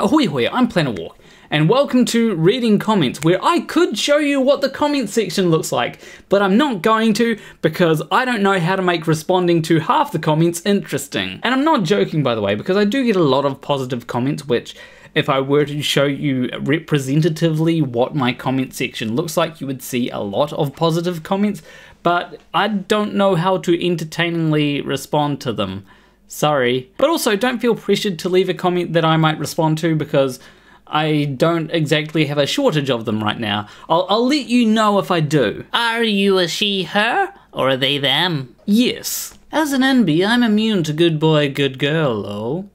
Ahoy hoy, I'm Planet Walk, and welcome to Reading Comments, where I could show you what the comment section looks like, but I'm not going to because I don't know how to make responding to half the comments interesting. And I'm not joking, by the way, because I do get a lot of positive comments, which if I were to show you representatively what my comment section looks like, you would see a lot of positive comments, but I don't know how to entertainingly respond to them. Sorry. But also, don't feel pressured to leave a comment that I might respond to because I don't exactly have a shortage of them right now. I'll let you know if I do. Are you a she, her, or are they them? Yes. As an NB, I'm immune to good boy, good girl, lol.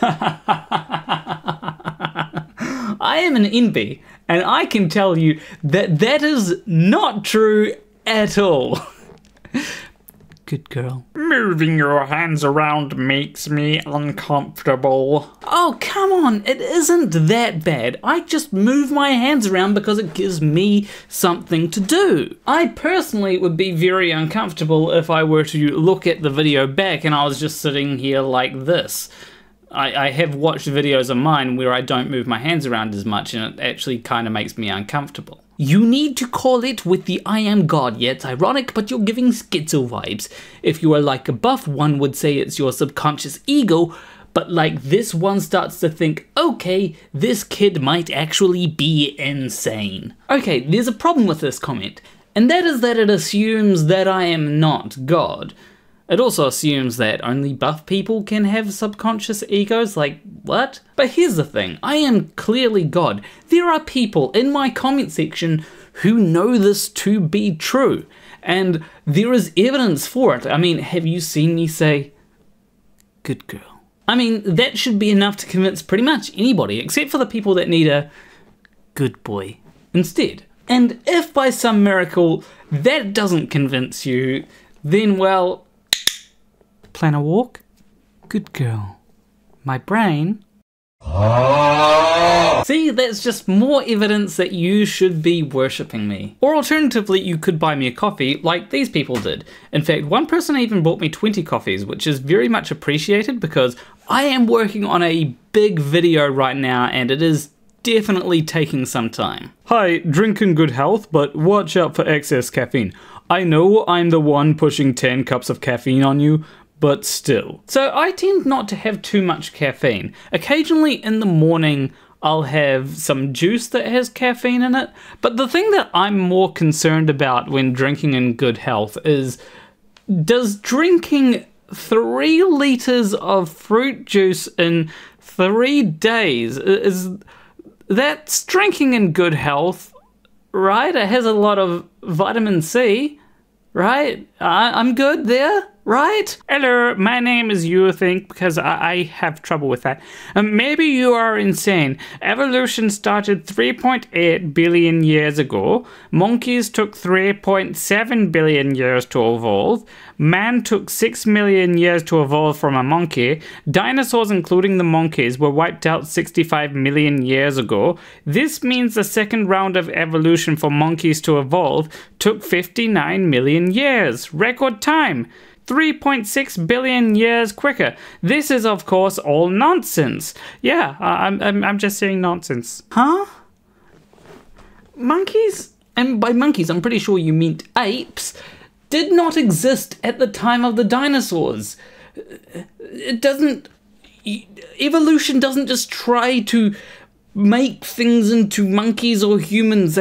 I am an NB, and I can tell you that that is not true at all. Good girl. Moving your hands around makes me uncomfortable. Oh, come on, it isn't that bad. I just move my hands around because it gives me something to do. I personally would be very uncomfortable if I were to look at the video back and I was just sitting here like this. I have watched videos of mine where I don't move my hands around as much and it actually kind of makes me uncomfortable. You need to call it with the I am God, yeah, it's ironic, but you're giving schizo vibes. If you are like a buff, one would say it's your subconscious ego, but like this one starts to think, okay, this kid might actually be insane. Okay, there's a problem with this comment, and that is that it assumes that I am not God. It also assumes that only buff people can have subconscious egos, like, what? But here's the thing, I am clearly God. There are people in my comment section who know this to be true, and there is evidence for it. I mean, have you seen me say, good girl? I mean, that should be enough to convince pretty much anybody, except for the people that need a good boy instead. And if by some miracle that doesn't convince you, then well, Plan a walk? Good girl. My brain? See, that's just more evidence that you should be worshipping me. Or alternatively, you could buy me a coffee like these people did. In fact, one person even bought me 20 coffees, which is very much appreciated because I am working on a big video right now and it is definitely taking some time. Hi, drink in good health, but watch out for excess caffeine. I know I'm the one pushing 10 cups of caffeine on you, but still. So I tend not to have too much caffeine. Occasionally in the morning I'll have some juice that has caffeine in it, but the thing that I'm more concerned about when drinking in good health is, does drinking 3 liters of fruit juice in 3 days, is that's drinking in good health, right? It has a lot of vitamin C, right? I'm good there, right? Hello, my name is you think because I have trouble with that. Maybe you are insane. Evolution started 3.8 billion years ago. Monkeys took 3.7 billion years to evolve. Man took 6 million years to evolve from a monkey. Dinosaurs, including the monkeys, were wiped out 65 million years ago. This means the second round of evolution for monkeys to evolve took 59 million years. Record time. 3.6 billion years quicker. This is, of course, all nonsense. Yeah, I'm just saying nonsense. Huh? Monkeys? And by monkeys, I'm pretty sure you meant apes. Did not exist at the time of the dinosaurs. It doesn't... Evolution doesn't just try to make things into monkeys or humans.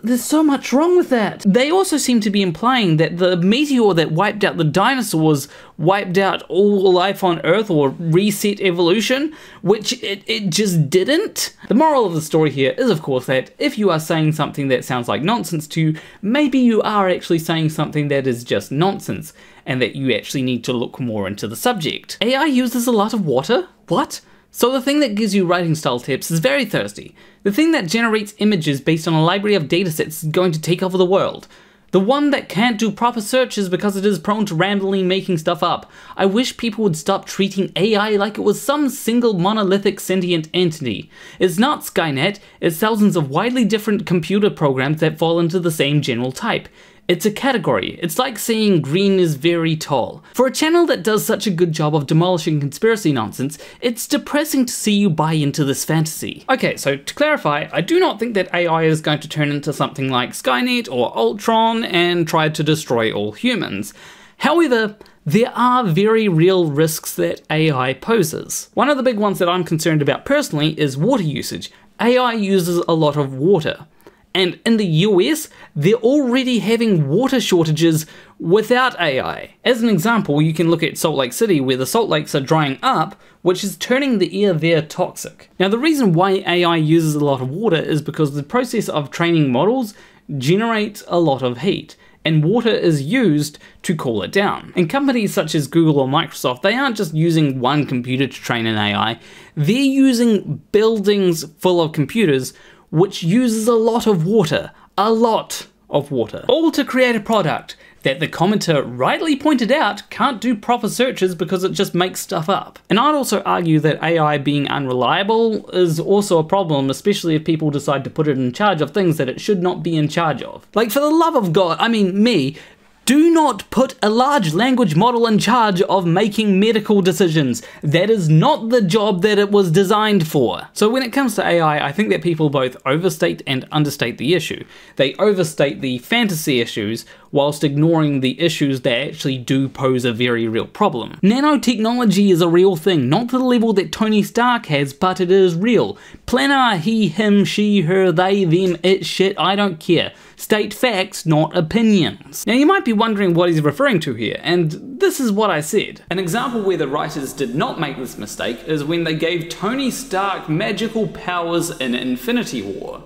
There's so much wrong with that. They also seem to be implying that the meteor that wiped out the dinosaurs wiped out all life on Earth or reset evolution, which it just didn't. The moral of the story here is, of course, that if you are saying something that sounds like nonsense to you, maybe you are actually saying something that is just nonsense, and that you actually need to look more into the subject. AI uses a lot of water? What? So the thing that gives you writing style tips is very thirsty. The thing that generates images based on a library of datasets is going to take over the world. The one that can't do proper searches because it is prone to randomly making stuff up. I wish people would stop treating AI like it was some single monolithic sentient entity. It's not Skynet, it's thousands of widely different computer programs that fall into the same general type. It's a category. It's like saying green is very tall. For a channel that does such a good job of demolishing conspiracy nonsense, it's depressing to see you buy into this fantasy. Okay, so to clarify, I do not think that AI is going to turn into something like Skynet or Ultron and try to destroy all humans. However, there are very real risks that AI poses. One of the big ones that I'm concerned about personally is water usage. AI uses a lot of water. And in the US, they're already having water shortages without AI. As an example, you can look at Salt Lake City, where the salt lakes are drying up, which is turning the air there toxic. Now, the reason why AI uses a lot of water is because the process of training models generates a lot of heat, and water is used to cool it down. And companies such as Google or Microsoft, they aren't just using one computer to train an AI, they're using buildings full of computers which uses a lot of water, all to create a product that the commenter rightly pointed out can't do proper searches because it just makes stuff up. And I'd also argue that AI being unreliable is also a problem, especially if people decide to put it in charge of things that it should not be in charge of. Like, for the love of God, I mean me, do not put a large language model in charge of making medical decisions. That is not the job that it was designed for. So when it comes to AI, I think that people both overstate and understate the issue. They overstate the fantasy issues whilst ignoring the issues that actually do pose a very real problem. Nanotechnology is a real thing, not to the level that Tony Stark has, but it is real. Planar, he, him, she, her, they, them, it, shit, I don't care. State facts, not opinions. Now you might be wondering what he's referring to here, and this is what I said. An example where the writers did not make this mistake is when they gave Tony Stark magical powers in Infinity War.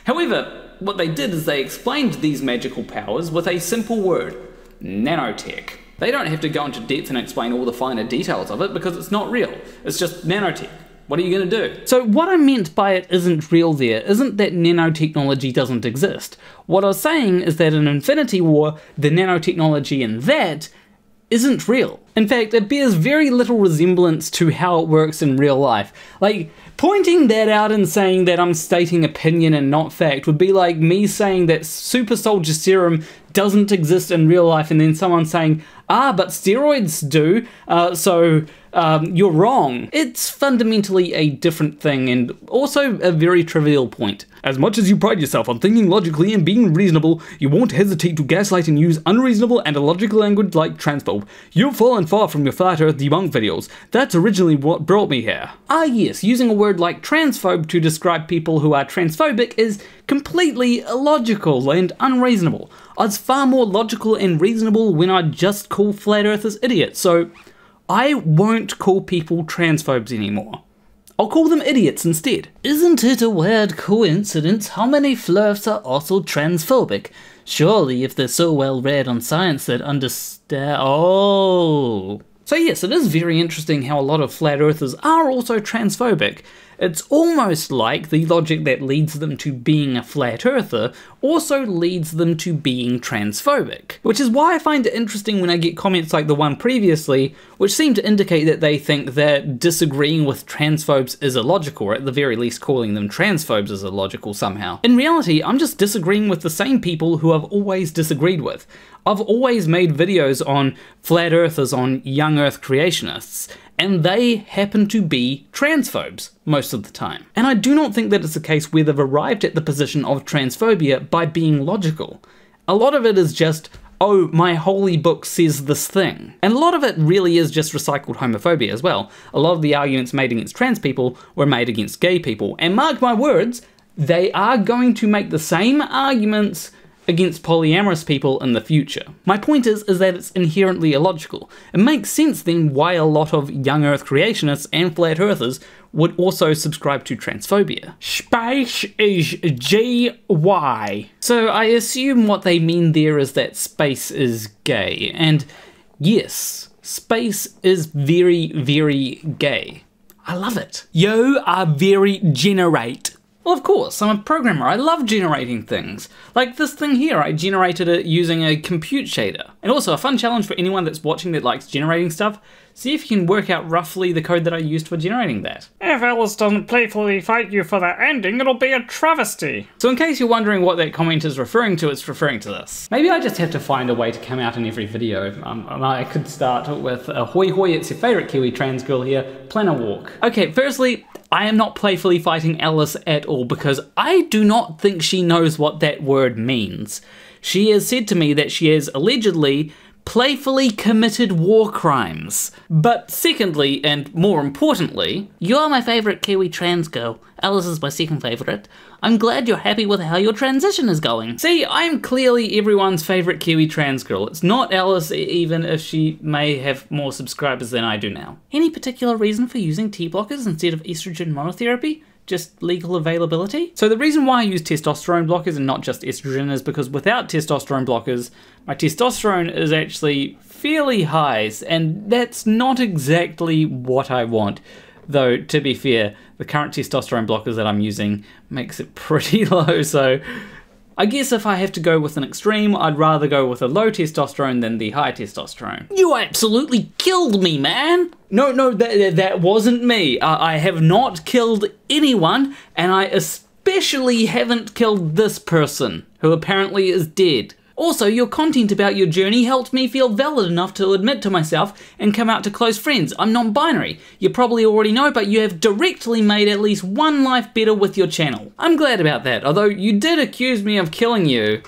However, what they did is they explained these magical powers with a simple word: nanotech. They don't have to go into depth and explain all the finer details of it because it's not real. It's just nanotech. What are you going to do? So what I meant by it isn't real there isn't that nanotechnology doesn't exist. What I was saying is that in Infinity War, the nanotechnology in that isn't real. In fact, it bears very little resemblance to how it works in real life. Like, pointing that out and saying that I'm stating opinion and not fact would be like me saying that super soldier serum doesn't exist in real life and then someone saying, but steroids do, so you're wrong. It's fundamentally a different thing and also a very trivial point. As much as you pride yourself on thinking logically and being reasonable, you won't hesitate to gaslight and use unreasonable and illogical language like transphobe. You've fallen far from your flat earth debunk videos. That's originally what brought me here. Yes, using a word like transphobe to describe people who are transphobic is completely illogical and unreasonable. It's far more logical and reasonable when I just call flat earthers idiots, so I won't call people transphobes anymore. I'll call them idiots instead. Isn't it a weird coincidence how many flirts are also transphobic? Surely if they're so well read on science they'd understand. Oh. So yes, it is very interesting how a lot of flat earthers are also transphobic. It's almost like the logic that leads them to being a flat earther also leads them to being transphobic. Which is why I find it interesting when I get comments like the one previously, which seem to indicate that they think that disagreeing with transphobes is illogical, or at the very least calling them transphobes is illogical somehow. In reality, I'm just disagreeing with the same people who I've always disagreed with. I've always made videos on flat earthers, on young earth creationists, and they happen to be transphobes most of the time. And I do not think that it's a case where they've arrived at the position of transphobia by being logical. A lot of it is just, oh, my holy book says this thing. And a lot of it really is just recycled homophobia as well. A lot of the arguments made against trans people were made against gay people. And mark my words, they are going to make the same arguments against polyamorous people in the future. My point is that it's inherently illogical. It makes sense then why a lot of young earth creationists and flat earthers would also subscribe to transphobia. Space is GY. So I assume what they mean there is that space is gay, and yes, space is very, very gay. I love it. You are very generate. Well, of course, I'm a programmer. I love generating things. Like this thing here, I generated it using a compute shader. And also a fun challenge for anyone that's watching that likes generating stuff, see if you can work out roughly the code that I used for generating that. If Alice doesn't playfully fight you for that ending, it'll be a travesty. So in case you're wondering what that comment is referring to, it's referring to this. Maybe I just have to find a way to come out in every video. I could start with a hoi hoi, it's your favourite Kiwi trans girl here, plan a walk. Okay, firstly, I am not playfully fighting Alice at all because I do not think she knows what that word means. She has said to me that she has allegedly playfully committed war crimes. But secondly, and more importantly, you're my favourite Kiwi trans girl. Alice is my second favourite. I'm glad you're happy with how your transition is going. See, I'm clearly everyone's favourite Kiwi trans girl. It's not Alice, even if she may have more subscribers than I do now. Any particular reason for using T blockers instead of estrogen monotherapy? Just legal availability? So the reason why I use testosterone blockers and not just estrogen is because without testosterone blockers, my testosterone is actually fairly high, and that's not exactly what I want. Though, to be fair, the current testosterone blockers that I'm using makes it pretty low, so I guess if I have to go with an extreme, I'd rather go with a low testosterone than the high testosterone. You absolutely killed me, man! No, that wasn't me. I have not killed anyone, and I especially haven't killed this person, who apparently is dead. Also, your content about your journey helped me feel valid enough to admit to myself and come out to close friends. I'm non-binary. You probably already know, but you have directly made at least one life better with your channel. I'm glad about that, although you did accuse me of killing you,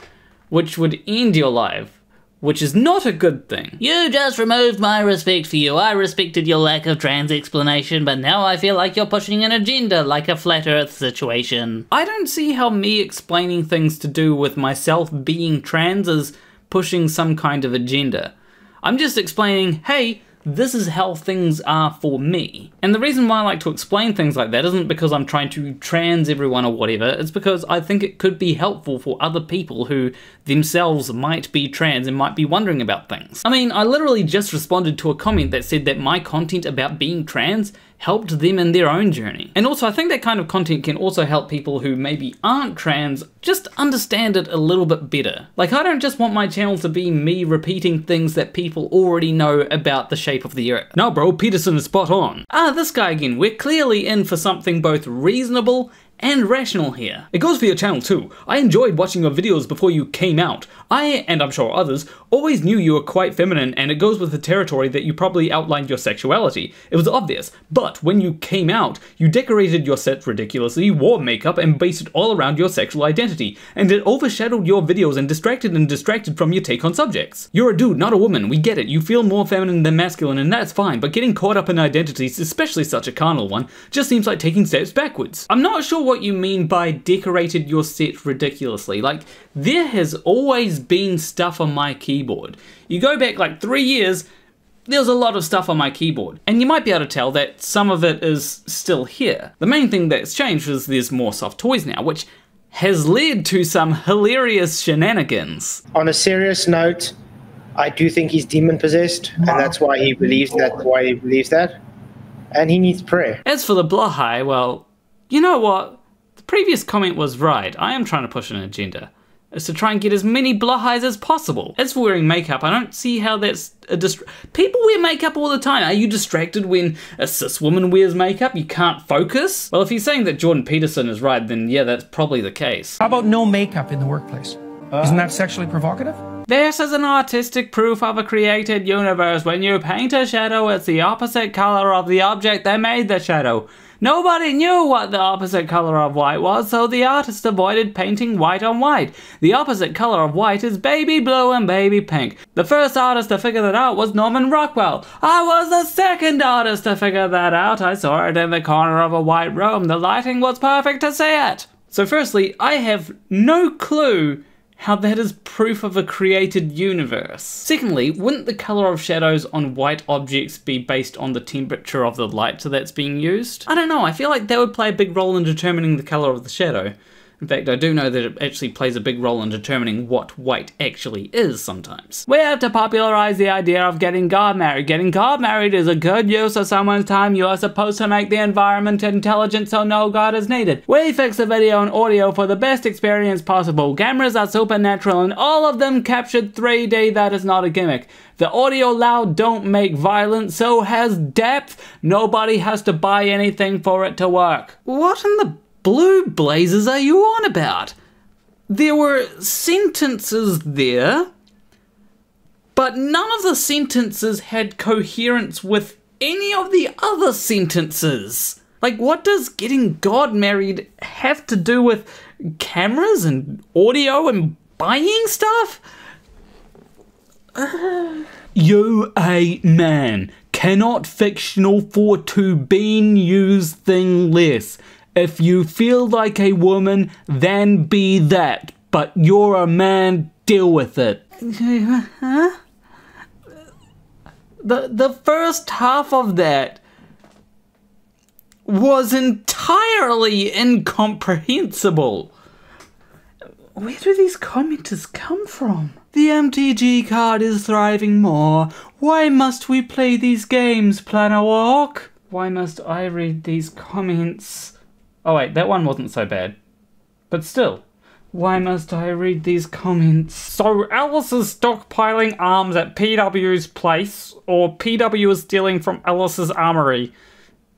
which would end your life, which is not a good thing. You just removed my respect for you. I respected your lack of trans explanation, but now I feel like you're pushing an agenda, like a flat earth situation. I don't see how me explaining things to do with myself being trans is pushing some kind of agenda. I'm just explaining, hey, this is how things are for me. And the reason why I like to explain things like that isn't because I'm trying to trans everyone or whatever, it's because I think it could be helpful for other people who themselves might be trans and might be wondering about things. I mean, I literally just responded to a comment that said that my content about being trans helped them in their own journey. And also I think that kind of content can also help people who maybe aren't trans just understand it a little bit better. Like, I don't just want my channel to be me repeating things that people already know about the shape of the earth. No bro, Peterson is spot on. This guy again, we're clearly in for something both reasonable and rational here. It goes for your channel too. I enjoyed watching your videos before you came out. I, and I'm sure others, always knew you were quite feminine, and it goes with the territory that you probably outlined your sexuality. It was obvious, but when you came out, you decorated your set ridiculously, wore makeup, and based it all around your sexual identity, and it overshadowed your videos and distracted from your take on subjects. You're a dude, not a woman, we get it. You feel more feminine than masculine, and that's fine, but getting caught up in identities, especially such a carnal one, just seems like taking steps backwards. I'm not sure what you mean by decorated your set ridiculously. Like, there has always been stuff on my keyboard. You go back like 3 years, there's a lot of stuff on my keyboard, and you might be able to tell that some of it is still here. The main thing that's changed is there's more soft toys now, which has led to some hilarious shenanigans. On a serious note, I do think he's demon possessed, and that's why he believes that. And he needs prayer. As for the Blahai, well, you know what? The previous comment was right. I am trying to push an agenda. It's to try and get as many Blahais as possible. As for wearing makeup, I don't see how that's a people wear makeup all the time. Are you distracted when a cis woman wears makeup? You can't focus? Well, if he's saying that Jordan Peterson is right, then yeah, that's probably the case. How about no makeup in the workplace? Isn't that sexually provocative? This is an artistic proof of a created universe. When you paint a shadow, it's the opposite color of the object that made the shadow. Nobody knew what the opposite color of white was, so the artist avoided painting white on white. The opposite color of white is baby blue and baby pink. The first artist to figure that out was Norman Rockwell. I was the second artist to figure that out. I saw it in the corner of a white room. The lighting was perfect to see it. So firstly, I have no clue how that is proof of a created universe. Secondly, wouldn't the colour of shadows on white objects be based on the temperature of the light that's being used? I don't know, I feel like that would play a big role in determining the colour of the shadow. In fact, I do know that it actually plays a big role in determining what white actually is sometimes. We have to popularize the idea of getting god married. Getting god married is a good use of someone's time. You are supposed to make the environment intelligent so no god is needed. We fix the video and audio for the best experience possible. Cameras are supernatural and all of them captured 3D. That is not a gimmick. The audio loud don't make violence, so has depth. Nobody has to buy anything for it to work. What in the blue blazes are you on about? There were sentences there, but none of the sentences had coherence with any of the other sentences. Like, what does getting god married have to do with cameras and audio and buying stuff? You a man cannot fictional for to being used thing less. If you feel like a woman, then be that. But you're a man, deal with it. Huh? The first half of that was entirely incomprehensible. Where do these commenters come from? The MTG card is thriving more. Why must we play these games, Planawalk? Why must I read these comments? Oh wait, that one wasn't so bad. But still, why must I read these comments? So Alice is stockpiling arms at PW's place, or PW is stealing from Alice's armory.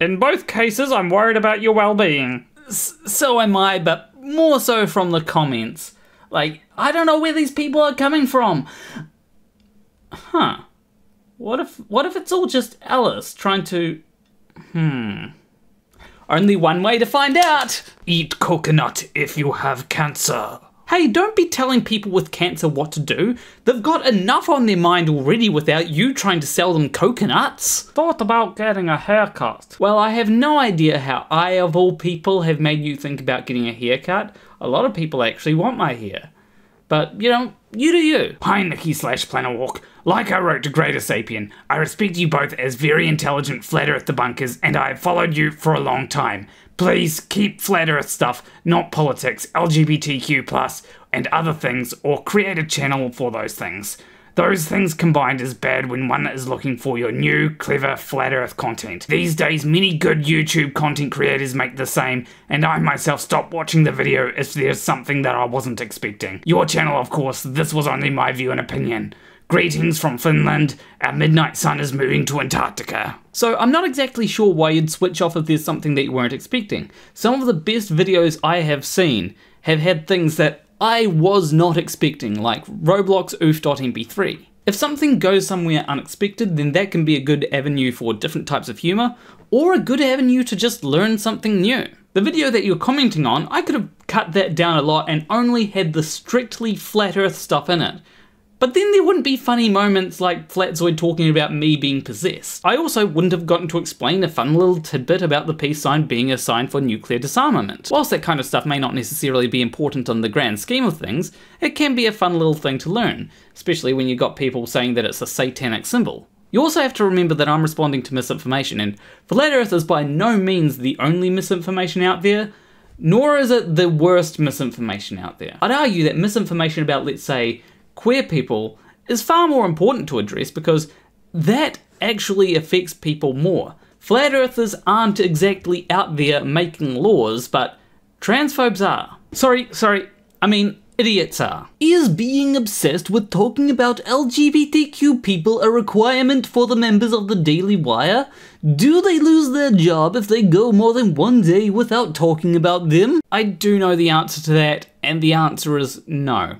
In both cases, I'm worried about your well-being. So am I, but more so from the comments. Like, I don't know where these people are coming from. Huh. What if it's all just Alice trying to... Only one way to find out. Eat coconut if you have cancer. Hey, don't be telling people with cancer what to do. They've got enough on their mind already without you trying to sell them coconuts. Thought about getting a haircut. Well, I have no idea how I, of all people, have made you think about getting a haircut. A lot of people actually want my hair. But, you know, you do you. Hi, Nikki/Planawalk. Like I wrote to Greater Sapien, I respect you both as very intelligent Flat Earth debunkers, and I have followed you for a long time. Please keep Flat Earth stuff, not politics, LGBTQ+, and other things, or create a channel for those things. Those things combined is bad when one is looking for your new, clever, Flat Earth content. These days, many good YouTube content creators make the same, and I myself stop watching the video if there's something that I wasn't expecting. Your channel, of course, this was only my view and opinion. Greetings from Finland, our midnight sun is moving to Antarctica. So I'm not exactly sure why you'd switch off if there's something that you weren't expecting. Some of the best videos I have seen have had things that I was not expecting, like Roblox oof.mp3. If something goes somewhere unexpected, then that can be a good avenue for different types of humour, or a good avenue to just learn something new. The video that you're commenting on, I could have cut that down a lot and only had the strictly Flat Earth stuff in it. But then there wouldn't be funny moments like Flatzoid talking about me being possessed. I also wouldn't have gotten to explain a fun little tidbit about the peace sign being a sign for nuclear disarmament. Whilst that kind of stuff may not necessarily be important on the grand scheme of things, it can be a fun little thing to learn, especially when you've got people saying that it's a satanic symbol. You also have to remember that I'm responding to misinformation, and Flat Earth is by no means the only misinformation out there, nor is it the worst misinformation out there. I'd argue that misinformation about, let's say, queer people is far more important to address because that actually affects people more. Flat Earthers aren't exactly out there making laws, but transphobes are. I mean, idiots are. Is being obsessed with talking about LGBTQ people a requirement for the members of the Daily Wire? Do they lose their job if they go more than one day without talking about them? I do know the answer to that, and the answer is no.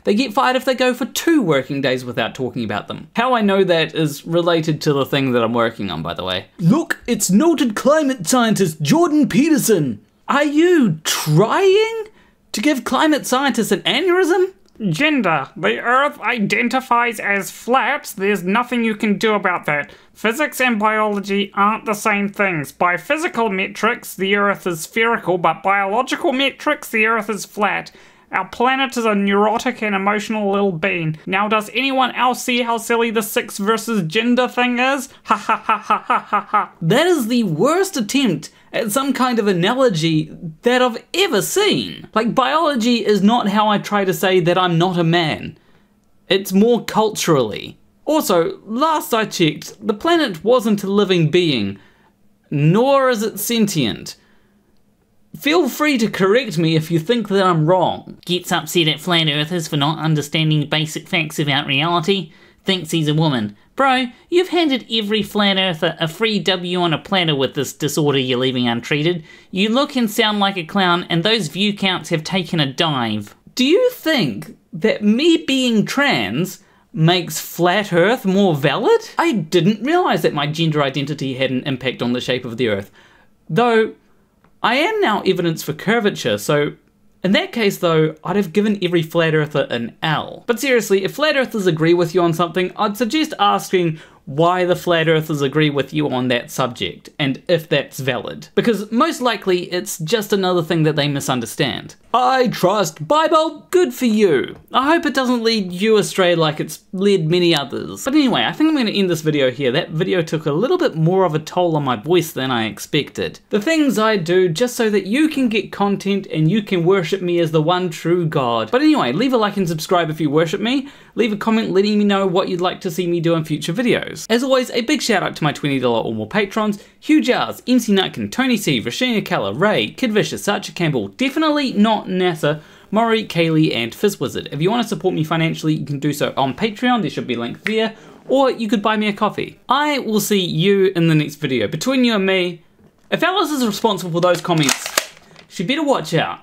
They get fired if they go for 2 working days without talking about them. How I know that is related to the thing that I'm working on, by the way. Look, it's noted climate scientist Jordan Peterson. Are you trying to give climate scientists an aneurysm? Gender. The Earth identifies as flat. There's nothing you can do about that. Physics and biology aren't the same things. By physical metrics, the Earth is spherical, but biological metrics, the Earth is flat. Our planet is a neurotic and emotional little being. Now, does anyone else see how silly the 6 versus gender thing is? Ha ha ha ha ha ha ha. That is the worst attempt at some kind of analogy that I've ever seen. Like, biology is not how I try to say that I'm not a man. It's more culturally. Also, last I checked, the planet wasn't a living being, nor is it sentient. Feel free to correct me if you think that I'm wrong. Gets upset at flat earthers for not understanding basic facts about reality. Thinks he's a woman. Bro, you've handed every flat earther a free W on a platter with this disorder you're leaving untreated. You look and sound like a clown, and those view counts have taken a dive. Do you think that me being trans makes flat earth more valid? I didn't realise that my gender identity had an impact on the shape of the earth. Though, I am now evidence for curvature, so in that case though, I'd have given every flat earther an L. But seriously, if flat earthers agree with you on something, I'd suggest asking why the flat earthers agree with you on that subject, and if that's valid. Because most likely, it's just another thing that they misunderstand. I trust Bible, good for you. I hope it doesn't lead you astray like it's led many others. But anyway, I think I'm going to end this video here. That video took a little bit more of a toll on my voice than I expected. The things I do just so that you can get content and you can worship me as the one true God. But anyway, leave a like and subscribe if you worship me. Leave a comment letting me know what you'd like to see me do in future videos. As always, a big shout out to my $20 or more patrons: Hugh Jarsz, M.C.Nutkin, Tony C, Rosyna Keller, Ray, KidVicious, Sacha Campbell, definitely not NASA, Morrie, Kaylee, and FistWizard. If you want to support me financially, you can do so on Patreon, there should be a link there, or you could buy me a coffee. I will see you in the next video. Between you and me, if Alice is responsible for those comments, she better watch out.